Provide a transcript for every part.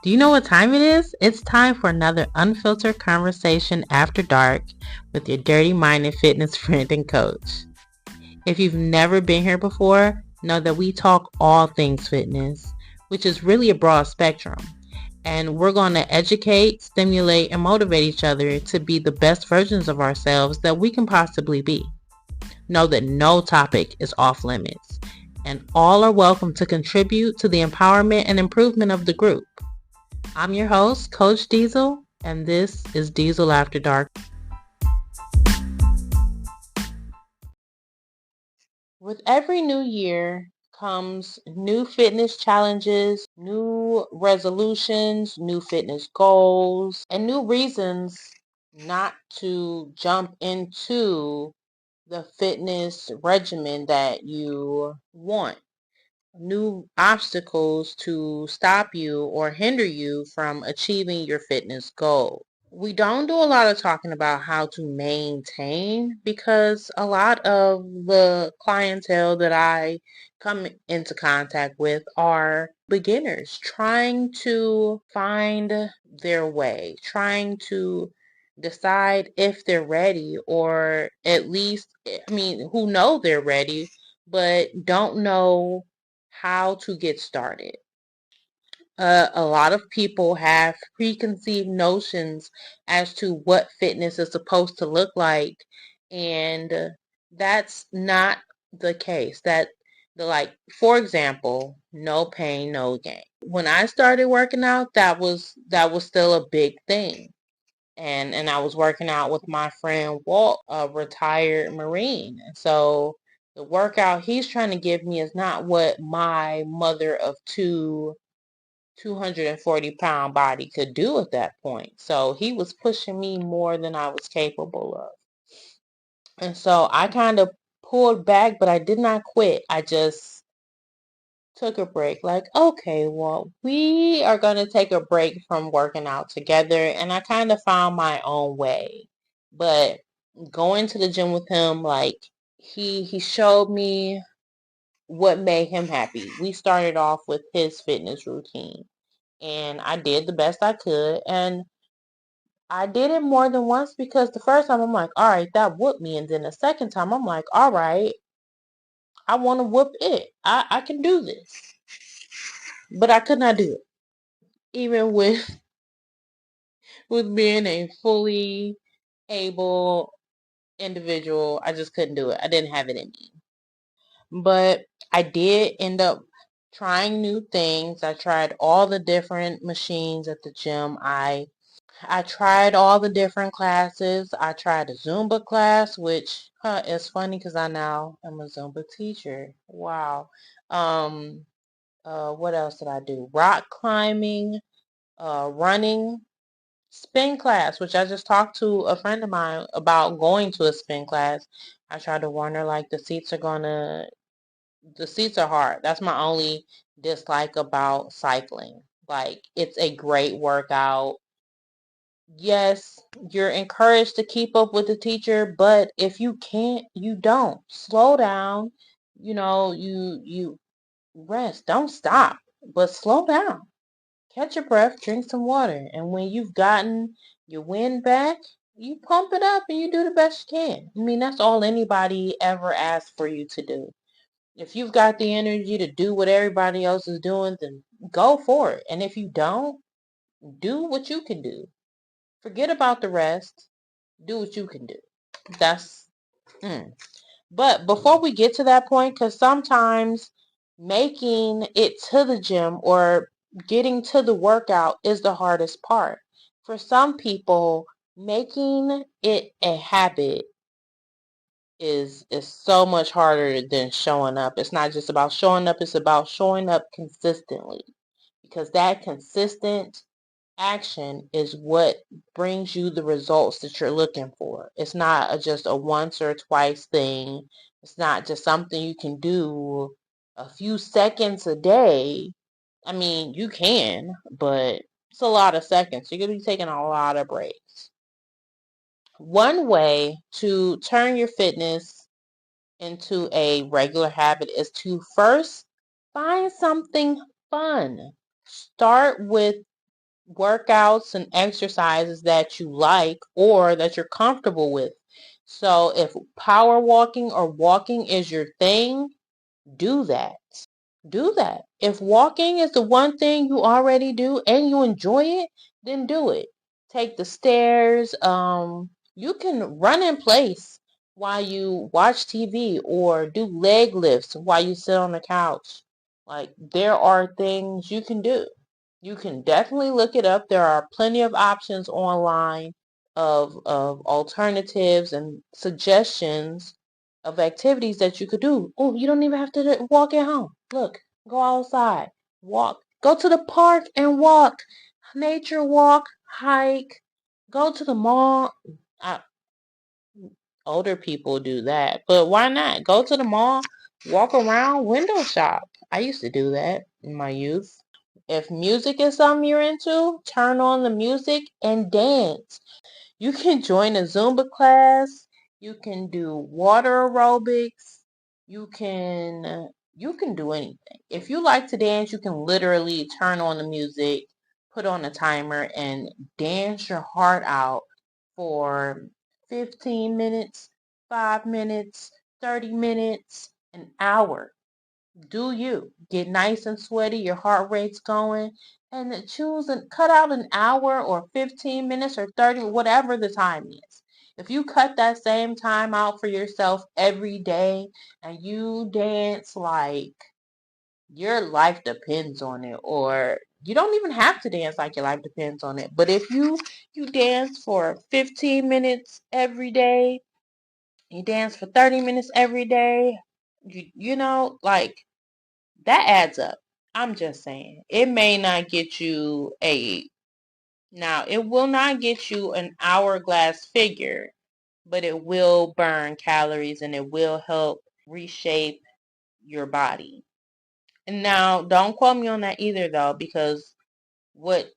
Do you know what time it is? It's time for another unfiltered conversation after dark with your dirty-minded fitness friend and coach. If you've never been here before, know that we talk all things fitness, which is really a broad spectrum. And we're going to educate, stimulate, and motivate each other to be the best versions of ourselves that we can possibly be. Know that no topic is off limits, and all are welcome to contribute to the empowerment and improvement of the group. I'm your host, Coach Diesel, and this is Diesel After Dark. With every new year comes new fitness challenges, new resolutions, new fitness goals, and new reasons not to jump into the fitness regimen that you want. New obstacles to stop you or hinder you from achieving your fitness goal. We don't do a lot of talking about how to maintain because a lot of the clientele that I come into contact with are beginners trying to find their way, trying to decide if they're ready, or at least, who know they're ready, but don't know how to get started. A lot of people have preconceived notions as to what fitness is supposed to look like, and that's not the case. For example, no pain, no gain. When I started working out, that was still a big thing, and I was working out with my friend Walt, a retired Marine. So the workout he's trying to give me is not what my mother of two 240-pound body could do at that point. So he was pushing me more than I was capable of. And so I kind of pulled back, but I did not quit. I just took a break. Like, okay, well, we are going to take a break from working out together. And I kind of found my own way. But going to the gym with him, like, he showed me what made him happy. We started off with his fitness routine, and I did the best I could. And I did it more than once because the first time I'm like, all right, that whooped me. And then the second time I'm like, all right, I want to whoop it. I can do this. But I could not do it. Even with with being a fully able individual, I just couldn't do it. I didn't have it in me. But I did end up trying new things. I tried all the different machines at the gym. I tried all the different classes. I tried a Zumba class, which is funny because I now am a Zumba teacher. Wow. Um, what else did I do? Rock climbing, running, spin class, which I just talked to a friend of mine about going to a spin class. I tried to warn her like the seats are hard. That's my only dislike about cycling. Like, it's a great workout. Yes, you're encouraged to keep up with the teacher, but if you can't, you don't. Slow down. You rest. Don't stop, but slow down. Catch your breath, drink some water, and when you've gotten your wind back, you pump it up and you do the best you can. That's all anybody ever asks for you to do. If you've got the energy to do what everybody else is doing, then go for it. And if you don't, do what you can do. Forget about the rest. Do what you can do. That's But before we get to that point, because sometimes making it to the gym or getting to the workout is the hardest part. For some people, making it a habit is so much harder than showing up. It's not just about showing up, it's about showing up consistently. Because that consistent action is what brings you the results that you're looking for. It's not just a once or twice thing. It's not just something you can do a few seconds a day. You can, but it's a lot of seconds. You're going to be taking a lot of breaks. One way to turn your fitness into a regular habit is to first find something fun. Start with workouts and exercises that you like or that you're comfortable with. So if power walking or walking is your thing, do that. Do that. If walking is the one thing you already do and you enjoy it, then do it. Take the stairs. You can run in place while you watch TV or do leg lifts while you sit on the couch. Like, there are things you can do. You can definitely look it up. There are plenty of options online of alternatives and suggestions of activities that you could do. Oh, you don't even have to walk at home. Look, go outside, walk, go to the park and walk, nature walk, hike, go to the mall. I, Older people do that, but why not? Go to the mall, walk around, window shop. I used to do that in my youth. If music is something you're into, turn on the music and dance. You can join a Zumba class. You can do water aerobics. You can do anything. If you like to dance, you can literally turn on the music, put on a timer, and dance your heart out for 15 minutes, 5 minutes, 30 minutes, an hour. Do you get nice and sweaty, your heart rate's going, and then choose and cut out an hour or 15 minutes or 30, whatever the time is. If you cut that same time out for yourself every day and you dance like your life depends on it, or you don't even have to dance like your life depends on it, but if you dance for 15 minutes every day, you dance for 30 minutes every day, like, that adds up. I'm just saying. It may not get you it will not get you an hourglass figure, but it will burn calories and it will help reshape your body. And now, don't quote me on that either, though, because what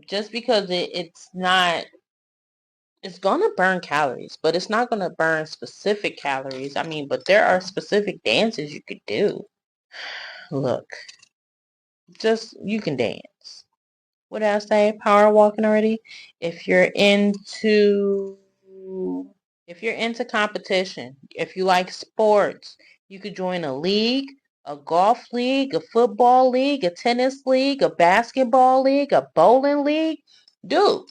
just because it's not, it's gonna burn calories, but it's not gonna burn specific calories. I mean, but there are specific dances you could do. Look, just you can dance. What did I say? Power walking already. If you're into competition, if you like sports, you could join a league, a golf league, a football league, a tennis league, a basketball league, a bowling league. Dude,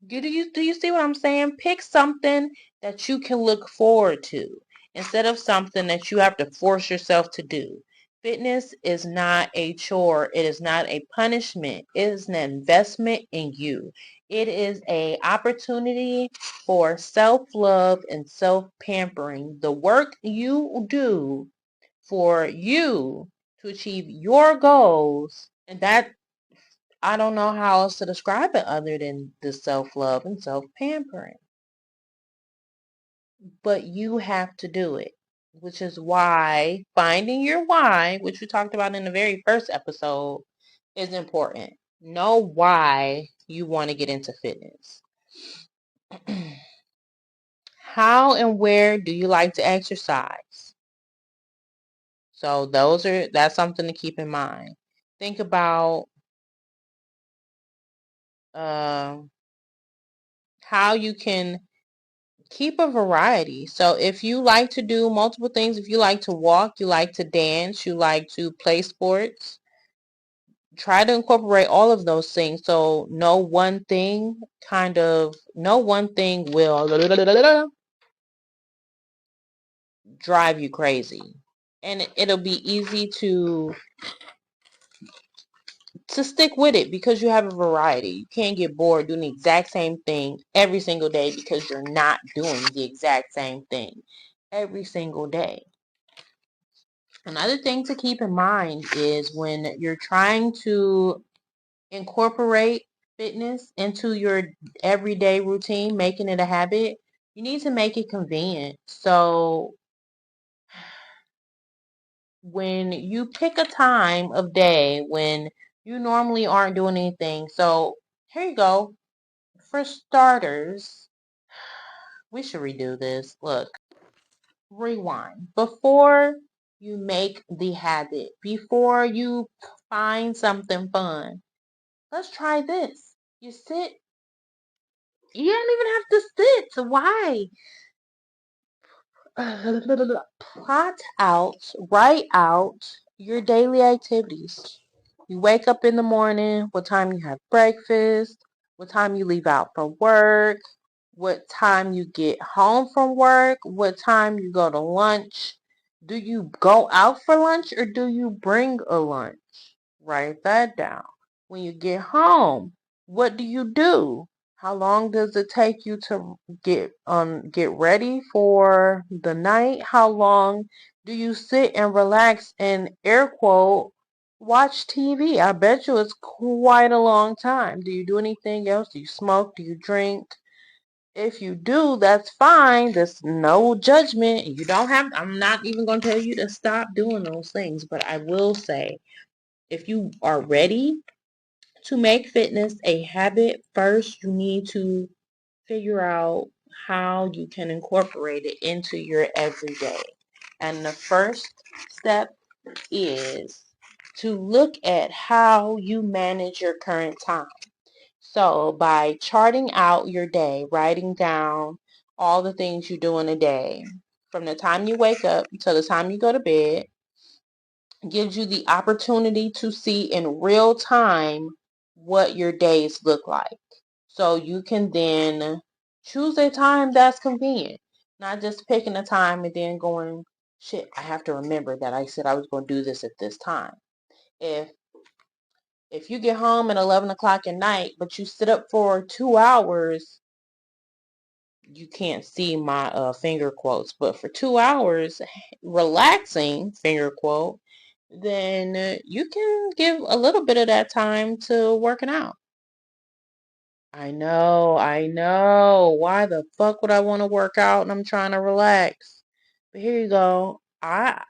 do you see what I'm saying? Pick something that you can look forward to instead of something that you have to force yourself to do. Fitness is not a chore. It is not a punishment. It is an investment in you. It is a opportunity for self-love and self-pampering. The work you do for you to achieve your goals, and that, I don't know how else to describe it other than the self-love and self-pampering. But you have to do it, which is why finding your why, which we talked about in the very first episode, is important. Know why you want to get into fitness. How and where do you like to exercise? So that's something to keep in mind. Think about uh, how you can keep a variety. So if you like to do multiple things, if you like to walk, you like to dance, you like to play sports, try to incorporate all of those things. So no one thing will drive you crazy. And it'll be easy to stick with it because you have a variety. You can't get bored doing the exact same thing every single day because you're not doing the exact same thing every single day. Another thing to keep in mind is when you're trying to incorporate fitness into your everyday routine, making it a habit, you need to make it convenient. So when you pick a time of day when you normally aren't doing anything, so here you go. For starters, we should redo this. Look, rewind. Before you make the habit, before you find something fun, Let's try this. You sit, you don't even have to sit. So why? Plot out, write out your daily activities. You wake up in the morning, what time you have breakfast, what time you leave out for work, what time you get home from work, what time you go to lunch. Do you go out for lunch or do you bring a lunch? Write that down. When you get home, what do you do? How long does it take you to get ready for the night? How long do you sit and relax and air quote watch TV? I bet you it's quite a long time. Do you do anything else? Do you smoke? Do you drink? If you do, that's fine. There's no judgment. You don't have, I'm not even going to tell you to stop doing those things, but I will say if you are ready to make fitness a habit, first you need to figure out how you can incorporate it into your everyday. And the first step is to look at how you manage your current time. So by charting out your day, writing down all the things you do in a day, from the time you wake up till the time you go to bed, gives you the opportunity to see in real time what your days look like. So you can then choose a time that's convenient, not just picking a time and then going, shit, I have to remember that I said I was going to do this at this time. If if you get home at 11 o'clock at night, but you sit up for 2 hours, you can't see my finger quotes, but for 2 hours, relaxing, finger quote, then you can give a little bit of that time to working out. I know, I know. Why the fuck would I want to work out and I'm trying to relax? But here you go. I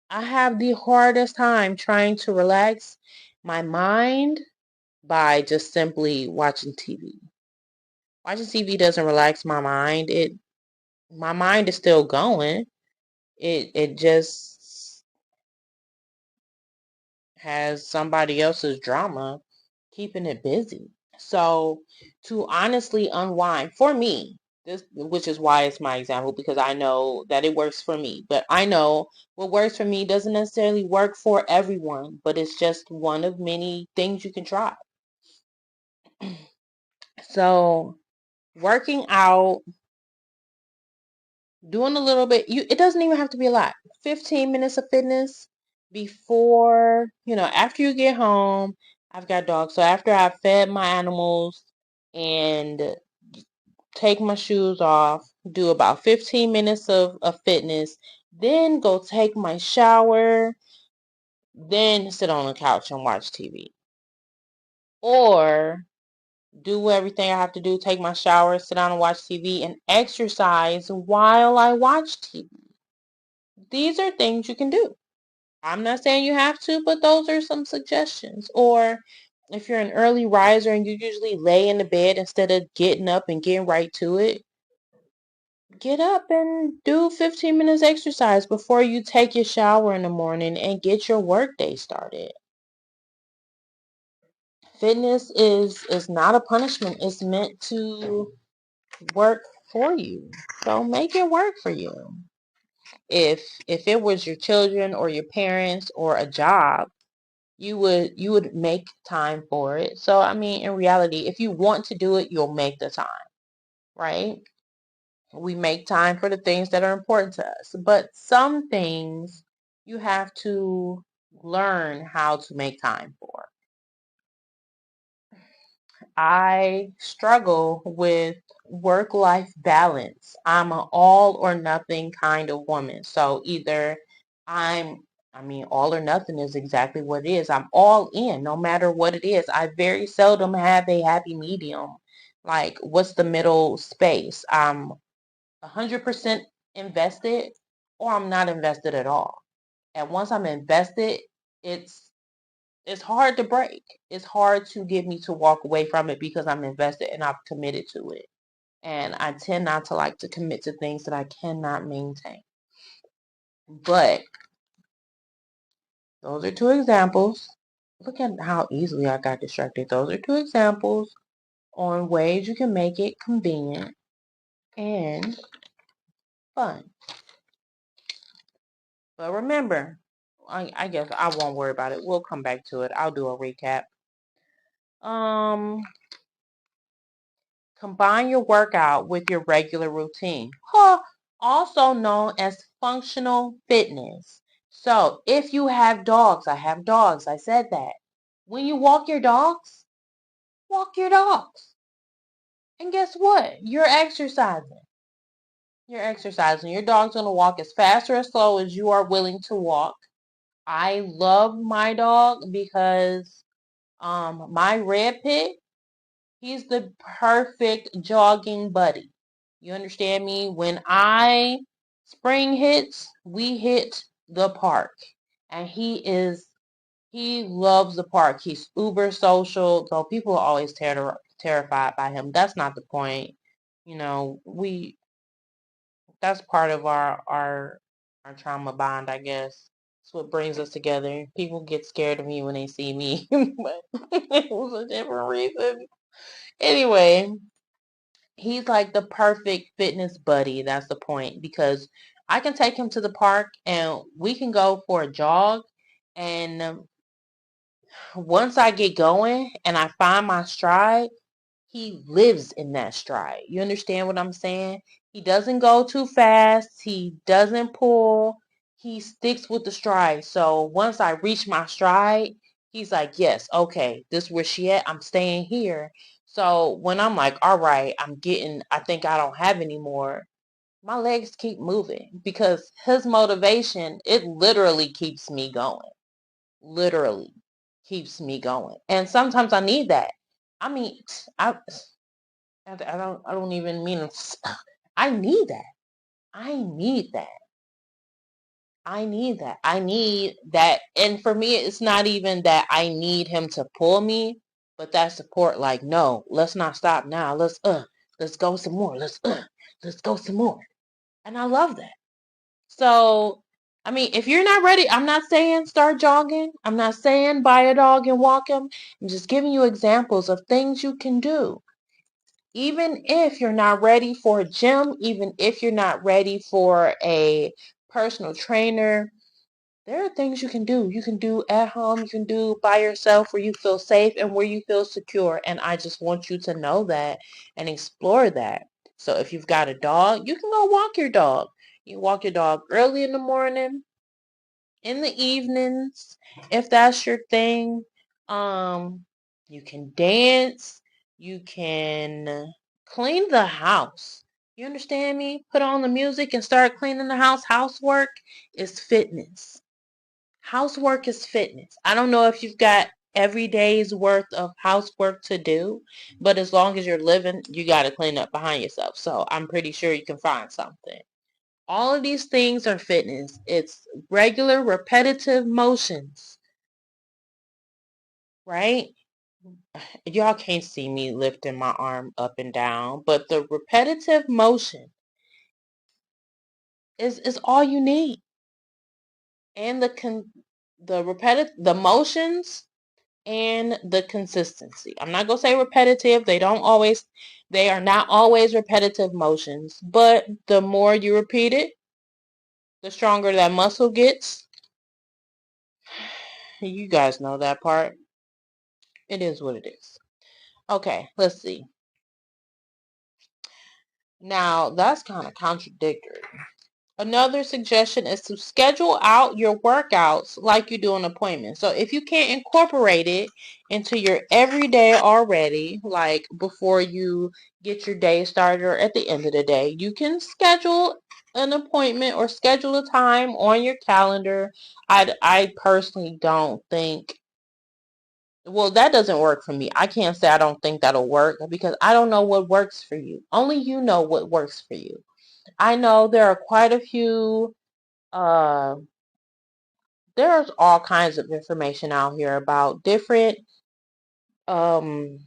have the hardest time trying to relax my mind by just simply watching TV. Watching TV doesn't relax my mind. My mind is still going. It just has somebody else's drama keeping it busy. So to honestly unwind for me, this which is why it's my example because I know that it works for me. But I know what works for me doesn't necessarily work for everyone, but it's just one of many things you can try. So working out, doing a little bit, it doesn't even have to be a lot. 15 minutes of fitness before, after you get home. I've got dogs, so after I've fed my animals and take my shoes off, do about 15 minutes of fitness, then go take my shower, then sit on the couch and watch TV. Or do everything I have to do, take my shower, sit down and watch TV, and exercise while I watch TV. These are things you can do. I'm not saying you have to, but those are some suggestions. Or if you're an early riser and you usually lay in the bed instead of getting up and getting right to it, get up and do 15 minutes exercise before you take your shower in the morning and get your workday started. Fitness is not a punishment. It's meant to work for you. So make it work for you. If it was your children or your parents or a job, you would make time for it. So I mean, in reality, if you want to do it, you'll make the time, right? We make time for the things that are important to us, but some things you have to learn how to make time for. I struggle with work-life balance. I'm an all or nothing kind of woman. So either I'm, I mean, all or nothing is exactly what it is. I'm all in, no matter what it is. I very seldom have a happy medium. Like, what's the middle space? I'm 100% invested or I'm not invested at all. And once I'm invested, it's it's hard to break. It's hard to get me to walk away from it because I'm invested and I've committed to it. And I tend not to like to commit to things that I cannot maintain. But those are two examples. Look at how easily I got distracted. Those are two examples on ways you can make it convenient and fun. But remember, I guess I won't worry about it. We'll come back to it. I'll do a recap. Um, Combine your workout with your regular routine. Huh, also known as functional fitness. So if you have dogs, I have dogs. I said that. When you walk your dogs, walk your dogs. And guess what? You're exercising. You're exercising. Your dog's going to walk as fast or as slow as you are willing to walk. I love my dog because my red pit, he's the perfect jogging buddy. You understand me? When spring hits, we hit the park. And he loves the park. He's uber social. So people are always terrified by him. That's not the point. You know, that's part of our trauma bond, I guess. It's what brings us together. People get scared of me when they see me, but it was a different reason. Anyway, he's like the perfect fitness buddy. That's the point, because I can take him to the park and we can go for a jog. And once I get going and I find my stride, he lives in that stride. You understand what I'm saying? He doesn't go too fast. He doesn't pull. He sticks with the stride. So once I reach my stride, he's like, yes, okay, this is where she at. I'm staying here. So when I'm like, all right, I think I don't have any more, my legs keep moving because his motivation, it literally keeps me going. Literally keeps me going. And sometimes I need that. I mean, I don't even mean I need that. I need that. I need that. I need that. And for me, it's not even that I need him to pull me, but that support, like, no, let's not stop now. Let's go some more. Let's go some more. And I love that. So, I mean, if you're not ready, I'm not saying start jogging. I'm not saying buy a dog and walk him. I'm just giving you examples of things you can do. Even if you're not ready for a gym, even if you're not ready for a personal trainer, there are things you can do. You can do at home, you can do by yourself where you feel safe and where you feel secure. And I just want you to know that and explore that. So if you've got a dog, you can go walk your dog. You walk your dog early in the morning, in the evenings, if that's your thing. Um, you can dance, you can clean the house. You understand me? Put on the music and start cleaning the house. Housework is fitness. Housework is fitness. I don't know if you've got every day's worth of housework to do, but as long as you're living, you got to clean up behind yourself. So I'm pretty sure you can find something. All of these things are fitness. It's regular repetitive motions, right? Y'all can't see me lifting my arm up and down, but the repetitive motion is all you need. And the motions and the consistency. I'm not going to say repetitive. They are not always repetitive motions, but the more you repeat it, the stronger that muscle gets. You guys know that part. It is what it is. Okay, let's see. Now, that's kind of contradictory. Another suggestion is to schedule out your workouts like you do an appointment. So if you can't incorporate it into your everyday already, like before you get your day started or at the end of the day, you can schedule an appointment or schedule a time on your calendar. I personally don't think, well, that doesn't work for me. I can't say I don't think that'll work because I don't know what works for you. Only you know what works for you. I know there are quite a few uh, there's all kinds of information out here about um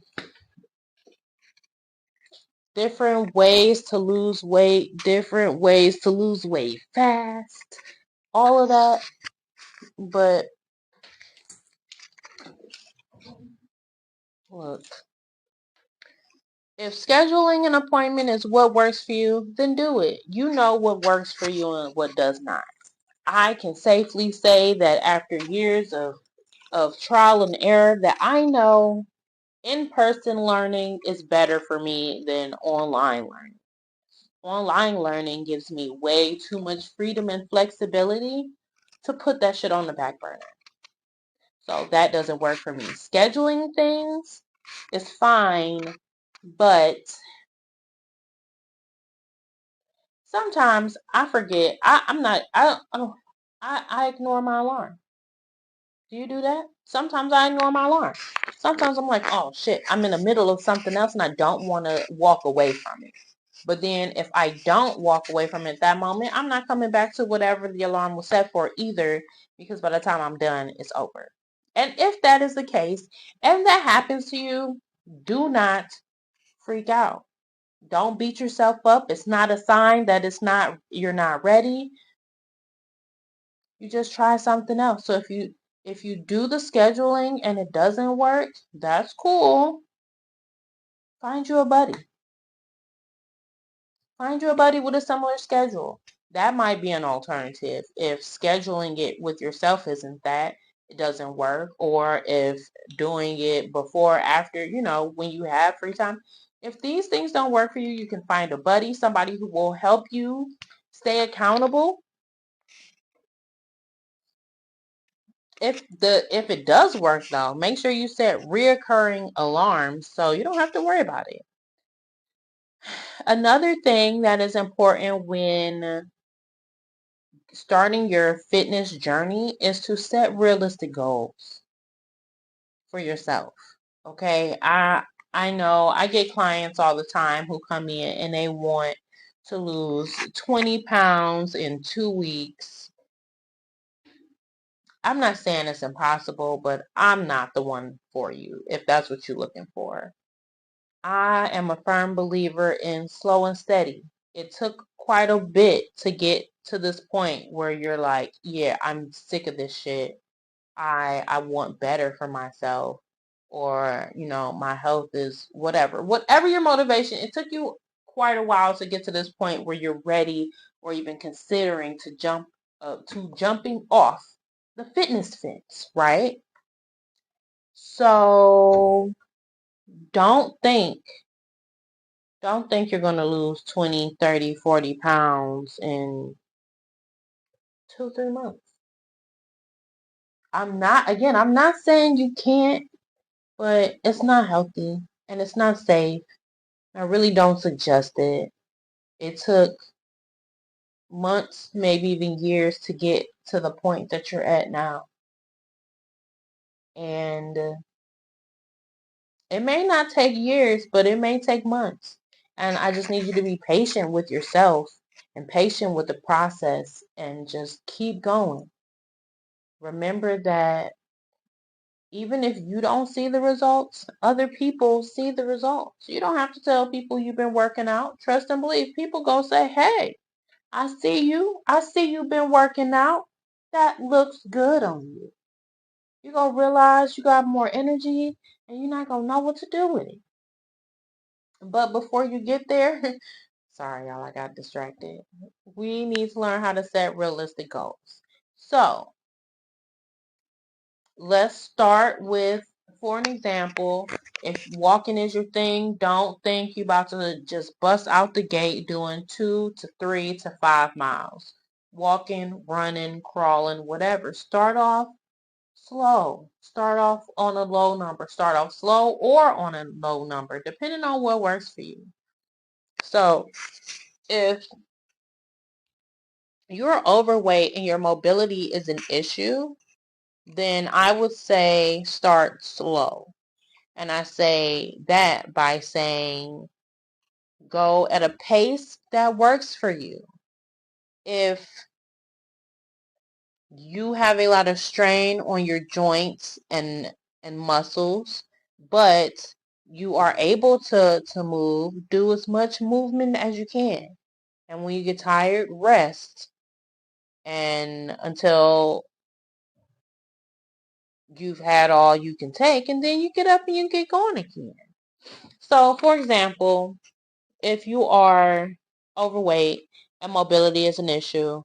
different ways to lose weight, different ways to lose weight fast, all of that. But Look, if scheduling an appointment is what works for you, then do it. You know what works for you and what does not. I can safely say that after years of trial and error that I know in-person learning is better for me than online learning. Online learning gives me way too much freedom and flexibility to put that shit on the back burner. So that doesn't work for me. Scheduling things is fine, but sometimes I forget. I'm not. I ignore my alarm. Do you do that? Sometimes I ignore my alarm. Sometimes I'm like, oh shit, I'm in the middle of something else and I don't want to walk away from it. But then if I don't walk away from it at that moment, I'm not coming back to whatever the alarm was set for either, because by the time I'm done, it's over. And if that is the case, and that happens to you, do not freak out. Don't beat yourself up. It's not a sign that you're not ready. You just try something else. So if you do the scheduling and it doesn't work, that's cool. Find you a buddy. Find you a buddy with a similar schedule. That might be an alternative. If scheduling it with yourself isn't that, it doesn't work, or if doing it before, after, when you have free time. If these things don't work for you, you can find a buddy, somebody who will help you stay accountable. If it does work though, make sure you set reoccurring alarms so you don't have to worry about it. Another thing that is important when starting your fitness journey is to set realistic goals for yourself. Okay? I know I get clients all the time who come in and they want to lose 20 pounds in 2 weeks. I'm not saying it's impossible, but I'm not the one for you if that's what you're looking for. I am a firm believer in slow and steady. It took quite a bit to get to this point where you're like, yeah, I'm sick of this shit. I want better for myself, or my health is whatever your motivation. It took you quite a while to get to this point where you're ready or even considering to jumping off the fitness fence, right? So don't think don't think you're going to lose 20, 30, 40 pounds in 2, 3 months. I'm not saying you can't, but it's not healthy and it's not safe. I really don't suggest it. It took months, maybe even years to get to the point that you're at now. And it may not take years, but it may take months. And I just need you to be patient with yourself and patient with the process and just keep going. Remember that even if you don't see the results, other people see the results. You don't have to tell people you've been working out. Trust and believe. People go say, hey, I see you. I see you've been working out. That looks good on you. You're going to realize you got more energy and you're not going to know what to do with it. But before you get there, sorry, y'all, I got distracted. We need to learn how to set realistic goals. So let's start with, for an example, if walking is your thing, don't think you're about to just bust out the gate doing 2 to 3 to 5 miles. Walking, running, crawling, whatever. Start off slow. Start off on a low number. Start off slow or on a low number, depending on what works for you. So if you're overweight and your mobility is an issue, then I would say start slow. And I say that by saying go at a pace that works for you. If you have a lot of strain on your joints and muscles, but you are able to move, do as much movement as you can. And when you get tired, rest and until you've had all you can take, and then you get up and you get going again. So, for example, if you are overweight and mobility is an issue,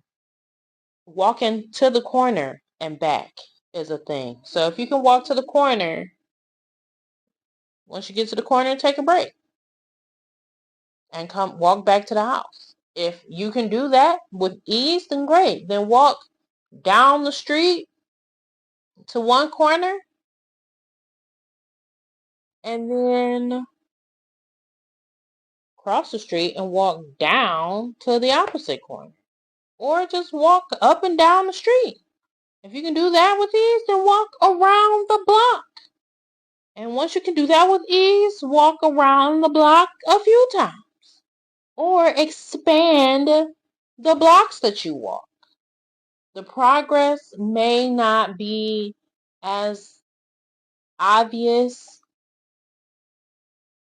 walking to the corner and back is a thing. So if you can walk to the corner, once you get to the corner, take a break and come walk back to the house. If you can do that with ease, then great. Then walk down the street to one corner and then cross the street and walk down to the opposite corner. Or just walk up and down the street. If you can do that with ease, then walk around the block. And once you can do that with ease, walk around the block a few times. Or expand the blocks that you walk. The progress may not be as obvious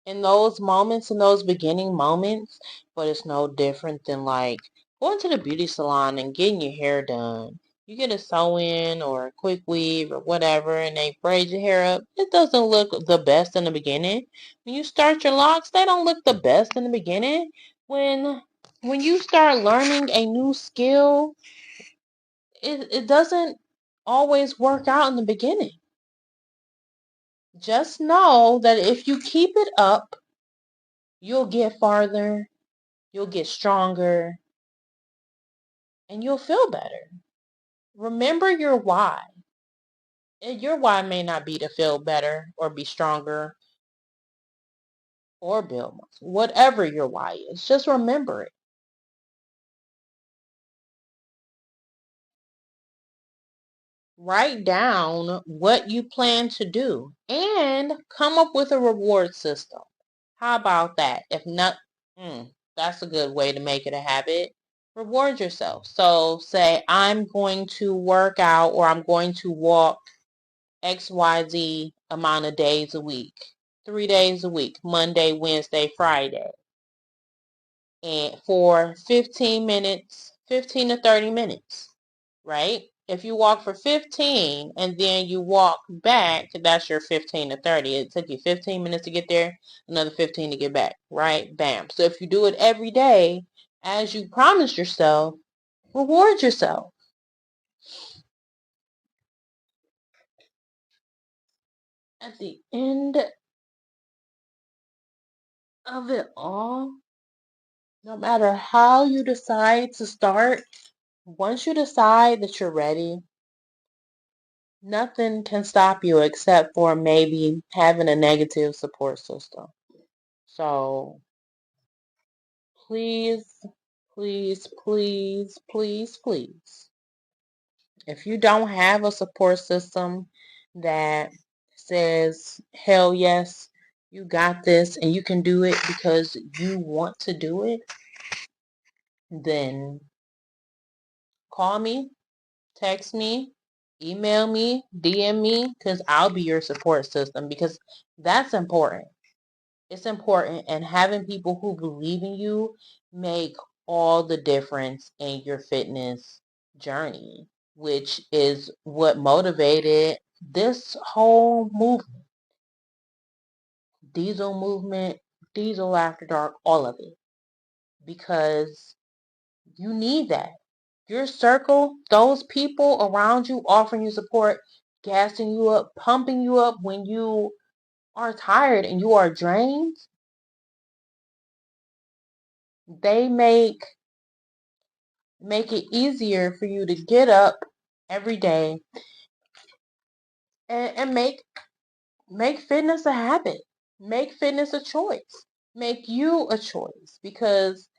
in those moments, in those beginning moments, but it's no different than like going to the beauty salon and getting your hair done. You get a sew-in or a quick weave or whatever, and they braid your hair up. It doesn't look the best in the beginning. When you start your locks, they don't look the best in the beginning. When you start learning a new skill, it doesn't always work out in the beginning. Just know that if you keep it up, you'll get farther, you'll get stronger, and you'll feel better. Remember your why. Your why may not be to feel better or be stronger or build muscle. Whatever your why is, just remember it. Write down what you plan to do and come up with a reward system. How about that? If not, that's a good way to make it a habit. Reward yourself. So say I'm going to work out or I'm going to walk XYZ amount of days a week, 3 days a week, Monday, Wednesday, Friday, and for 15 minutes, 15 to 30 minutes, right? If you walk for 15 and then you walk back, that's your 15 to 30. It took you 15 minutes to get there, another 15 to get back, right? Bam. So if you do it every day, as you promised yourself, reward yourself. At the end of it all, no matter how you decide to start, once you decide that you're ready, nothing can stop you except for maybe having a negative support system. So please, please, please, please, please, if you don't have a support system that says, hell yes, you got this and you can do it because you want to do it, then call me, text me, email me, DM me, because I'll be your support system because that's important. It's important, and having people who believe in you make all the difference in your fitness journey, which is what motivated this whole movement. Diesel movement, Diesel After Dark, all of it. Because you need that. Your circle, those people around you offering you support, gassing you up, pumping you up when you are tired and you are drained, they make it easier for you to get up every day and make fitness a habit. Make fitness a choice. Make you a choice because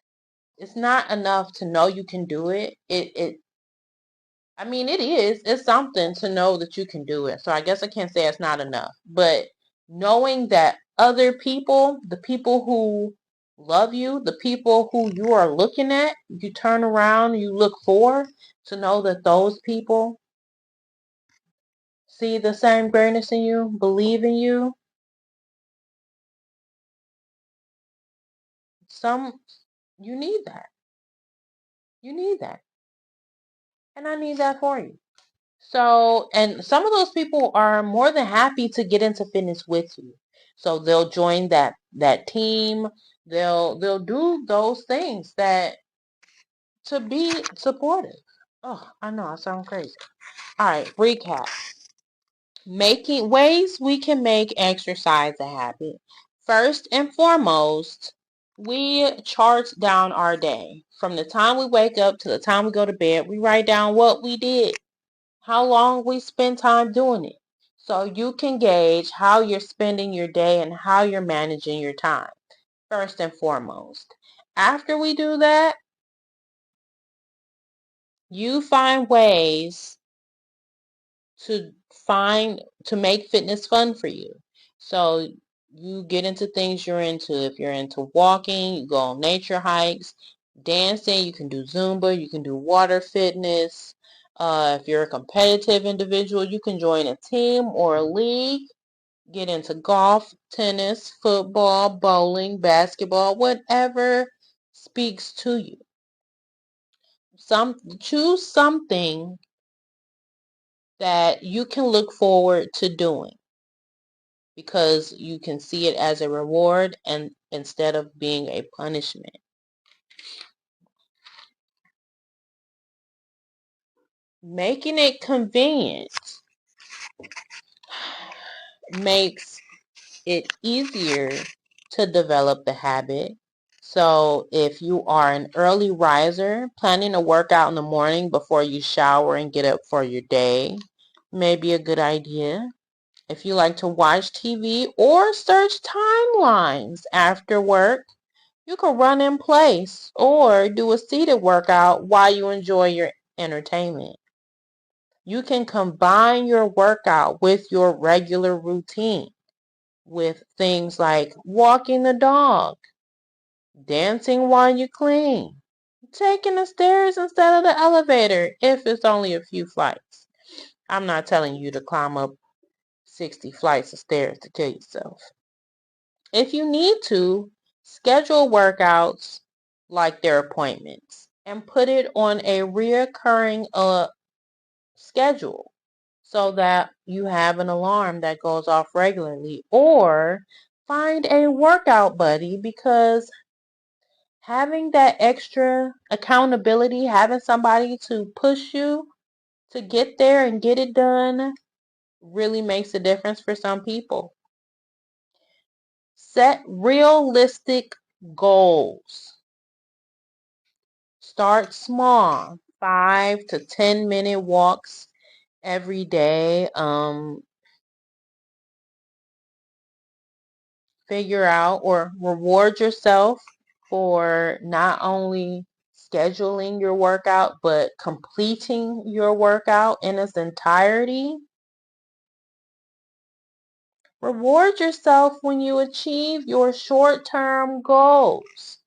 it's not enough to know you can do it. I mean, it is. It's something to know that you can do it. So I guess I can't say it's not enough. But knowing that other people, the people who love you, the people who you are looking at, you turn around, you look for, to know that those people see the same greatness in you, believe in you. You need that. You need that. And I need that for you. So, and some of those people are more than happy to get into fitness with you. So they'll join that team. They'll do those things that to be supportive. Oh, I know I sound crazy. All right, recap. Making ways we can make exercise a habit. First and foremost, we chart down our day. From the time we wake up to the time we go to bed, we write down what we did, how long we spend time doing it. So you can gauge how you're spending your day and how you're managing your time, first and foremost. After we do that, you find ways to to make fitness fun for you. So you get into things you're into. If you're into walking, you go on nature hikes, dancing, you can do Zumba, you can do water fitness. If you're a competitive individual, you can join a team or a league, get into golf, tennis, football, bowling, basketball, whatever speaks to you. Choose something that you can look forward to doing, because you can see it as a reward and instead of being a punishment. Making it convenient makes it easier to develop the habit. So if you are an early riser, planning a workout in the morning before you shower and get up for your day may be a good idea. If you like to watch TV or search timelines after work, you can run in place or do a seated workout while you enjoy your entertainment. You can combine your workout with your regular routine with things like walking the dog, dancing while you clean, taking the stairs instead of the elevator if it's only a few flights. I'm not telling you to climb up 60 flights of stairs to kill yourself. If you need to, schedule workouts like their appointments and put it on a reoccurring schedule so that you have an alarm that goes off regularly, or find a workout buddy, because having that extra accountability, having somebody to push you to get there and get it done really makes a difference for some people. Set realistic goals. Start small, 5 to 10 minute walks every day. Figure out or reward yourself for not only scheduling your workout, but completing your workout in its entirety. Reward yourself when you achieve your short-term goals.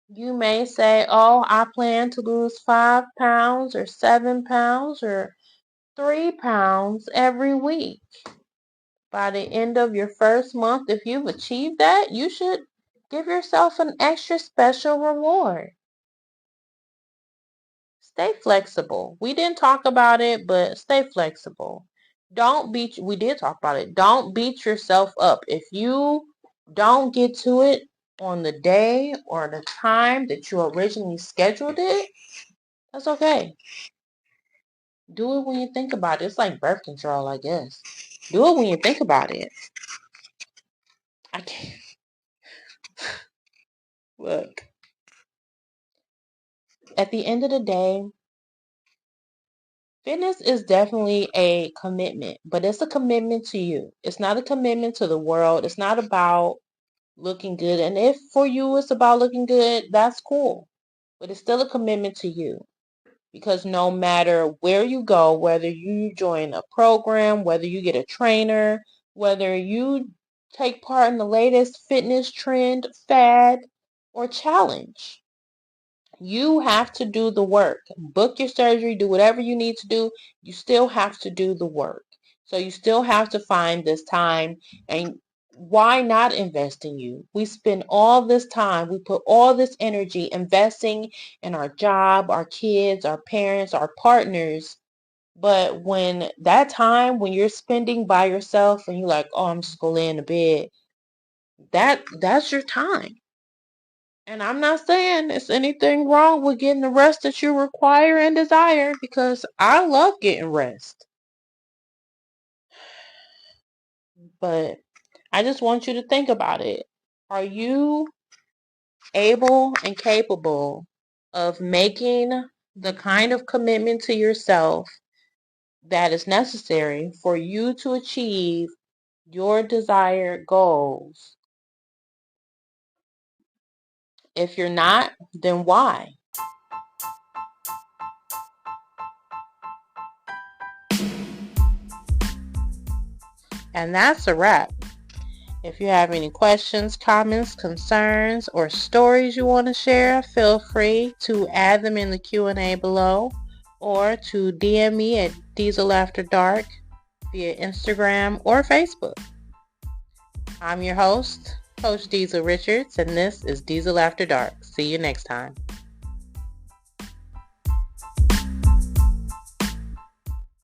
You may say, oh, I plan to lose 5 pounds or 7 pounds or 3 pounds every week. By the end of your first month, if you've achieved that, you should give yourself an extra special reward. Stay flexible. We didn't talk about it, but stay flexible. We did talk about it. Don't beat yourself up. If you don't get to it on the day or the time that you originally scheduled it, that's okay. Do it when you think about it. It's like birth control, I guess. Do it when you think about it. I can't. Look, at the end of the day, fitness is definitely a commitment, but it's a commitment to you. It's not a commitment to the world. It's not about looking good. And if for you it's about looking good, that's cool. But it's still a commitment to you. Because no matter where you go, whether you join a program, whether you get a trainer, whether you take part in the latest fitness trend, fad, or challenge, you have to do the work. Book your surgery, do whatever you need to do. You still have to do the work. So you still have to find this time and why not invest in you? We spend all this time, we put all this energy investing in our job, our kids, our parents, our partners. But when that time when you're spending by yourself and you're like, oh, I'm just gonna lay in the bed, that's your time. And I'm not saying there's anything wrong with getting the rest that you require and desire, because I love getting rest. But I just want you to think about it. Are you able and capable of making the kind of commitment to yourself that is necessary for you to achieve your desired goals? If you're not, then why? And that's a wrap. If you have any questions, comments, concerns, or stories you want to share, feel free to add them in the Q&A below, or to DM me at Diesel After Dark via Instagram or Facebook. I'm your host, Coach Diesel Richards, and this is Diesel After Dark. See you next time.